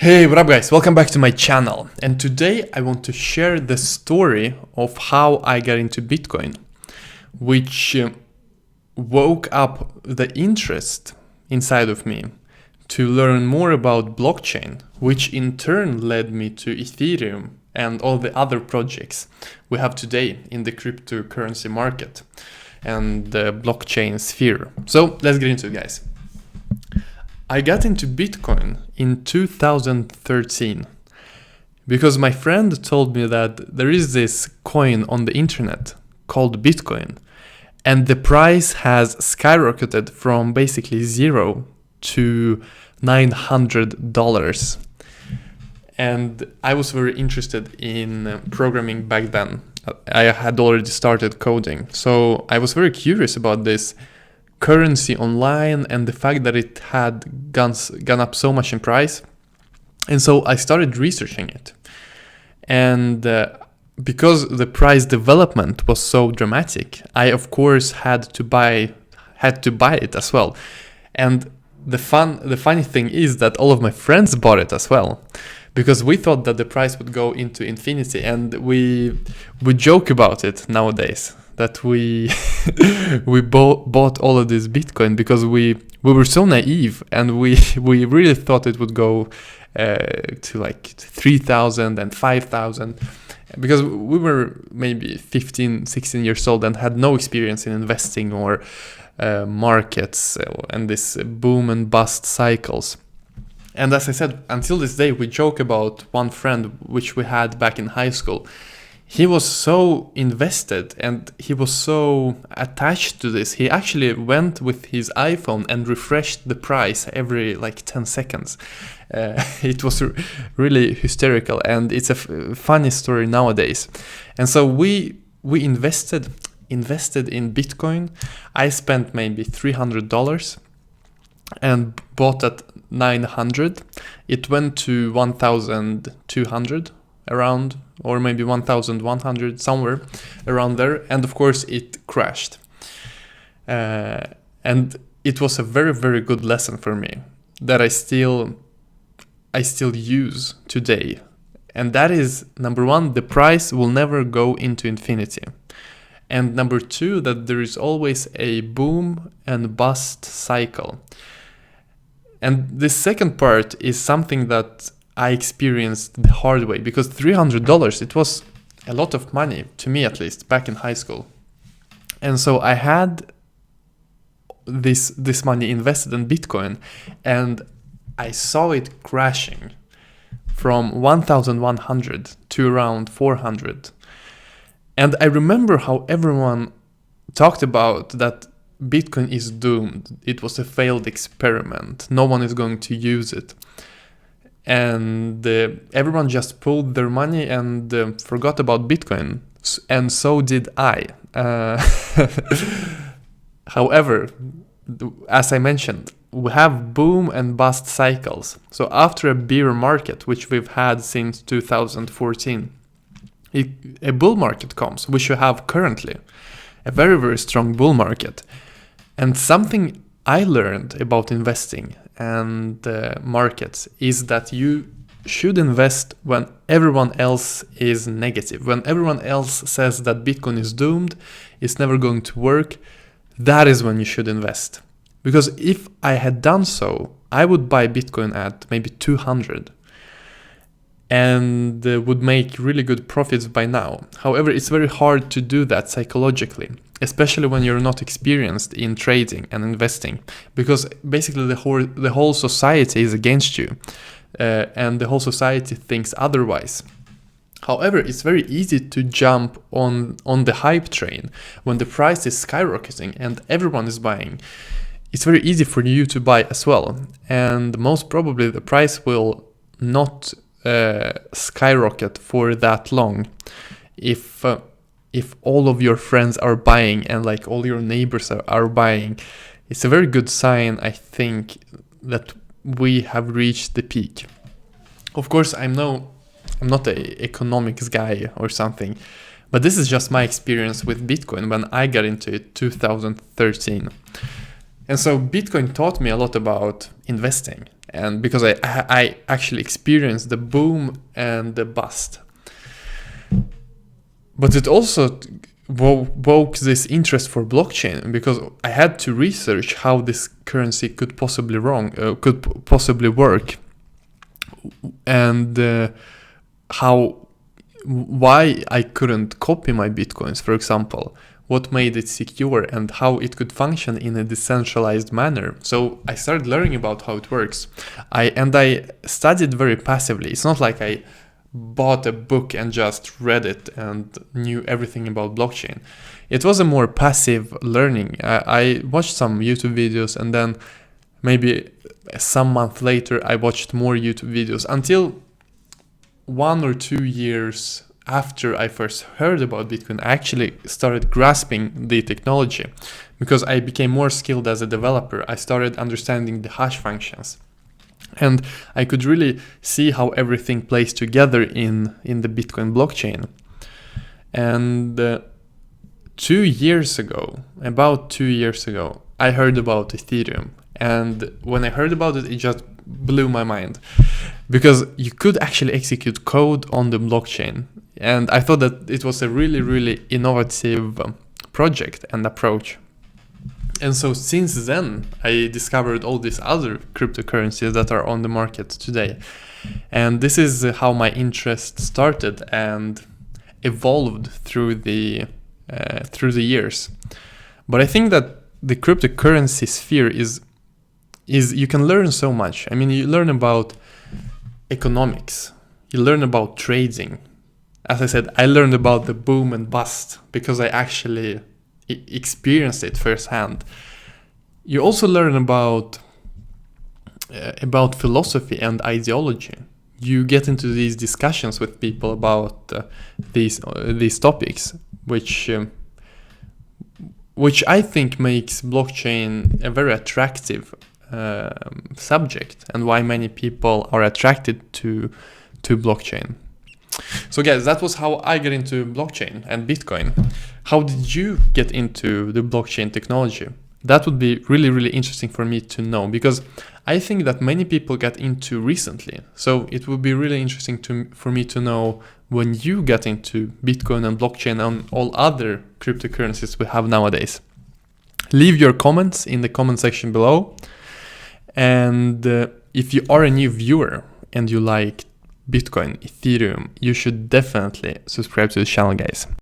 Hey, what up guys? Welcome back to my channel. And today I want to share the story of how I got into Bitcoin, which woke up the interest inside of me to learn more about blockchain, which in turn led me to Ethereum and all the other projects we have today in the cryptocurrency market and the blockchain sphere. So let's get into it, guys. I got into Bitcoin in 2013 because my friend told me that there is this coin on the internet called Bitcoin, and the price has skyrocketed from basically zero to $900. And I was very interested in programming back then. I had already started coding, so I was very curious about this currency online and the fact that it had gone up so much in price. And so I started researching it. And because the price development was so dramatic, I of course had to buy it as well. And the funny thing is that all of my friends bought it as well, because we thought that the price would go into infinity, and we joke about it nowadays that we bought all of this Bitcoin because we were so naive, and we really thought it would go to like 3,000 and 5,000, because we were maybe 15, 16 years old and had no experience in investing or markets and this boom and bust cycles. And as I said, until this day, we joke about one friend which we had back in high school. He was so invested and he was so attached to this. He actually went with his iPhone and refreshed the price every like 10 seconds. It was really hysterical, and it's a funny story nowadays. And so we invested in Bitcoin. I spent maybe $300 and bought at 900. It went to 1,200 around, or maybe 1,100, somewhere around there. And of course it crashed. And it was a very, very good lesson for me that I still use today. And that is, number one, the price will never go into infinity. And number two, that there is always a boom and bust cycle. And the second part is something that I experienced the hard way, because $300, it was a lot of money, to me at least, back in high school. And so I had this money invested in Bitcoin, and I saw it crashing from 1,100 to around 400. And I remember how everyone talked about that Bitcoin is doomed. It was a failed experiment. No one is going to use it. And everyone just pulled their money and forgot about Bitcoin. And so did I. However, as I mentioned, we have boom and bust cycles. So after a bear market, which we've had since 2014, a bull market comes, which you have currently, a very, very strong bull market. And something I learned about investing and markets is that you should invest when everyone else is negative. When everyone else says that Bitcoin is doomed, it's never going to work, that is when you should invest. Because if I had done so, I would buy Bitcoin at maybe 200 and would make really good profits by now. However, it's very hard to do that psychologically, especially when you're not experienced in trading and investing, because basically the whole society is against you, and the whole society thinks otherwise. However, it's very easy to jump on the hype train when the price is skyrocketing and everyone is buying. It's very easy for you to buy as well, and most probably the price will not skyrocket for that long if all of your friends are buying and like all your neighbors are buying. It's a very good sign, I think, that we have reached the peak. Of course, I'm not a economics guy or something, but this is just my experience with Bitcoin when I got into it 2013. And so Bitcoin taught me a lot about investing. and because I actually experienced the boom and the bust. But it also woke this interest for blockchain, because I had to research how this currency could possibly work, and why I couldn't copy my bitcoins, for example, what made it secure, and how it could function in a decentralized manner. So I started learning about how it works. I studied very passively. It's not like I bought a book and just read it and knew everything about blockchain. It was a more passive learning. I watched some YouTube videos, and then maybe some month later I watched more YouTube videos, until 1 or 2 years after I first heard about Bitcoin, I actually started grasping the technology, because I became more skilled as a developer. I started understanding the hash functions, and I could really see how everything plays together in the Bitcoin blockchain. And about 2 years ago, I heard about Ethereum. And when I heard about it, it just blew my mind, because you could actually execute code on the blockchain. And I thought that it was a really, really innovative project and approach. And so since then, I discovered all these other cryptocurrencies that are on the market today. And this is how my interest started and evolved through the years. But I think that the cryptocurrency sphere is you can learn so much. I mean, you learn about economics, you learn about trading. As I said, I learned about the boom and bust because I actually experienced it firsthand. You also learn about philosophy and ideology. You get into these discussions with people about these topics, which I think makes blockchain a very attractive subject, and why many people are attracted to blockchain. So guys, that was how I got into blockchain and Bitcoin. How did you get into the blockchain technology? That would be really, really interesting for me to know, because I think that many people got into recently. So it would be really interesting for me to know when you got into Bitcoin and blockchain and all other cryptocurrencies we have nowadays. Leave your comments in the comment section below. And if you are a new viewer and you like Bitcoin, Ethereum, you should definitely subscribe to the channel, guys.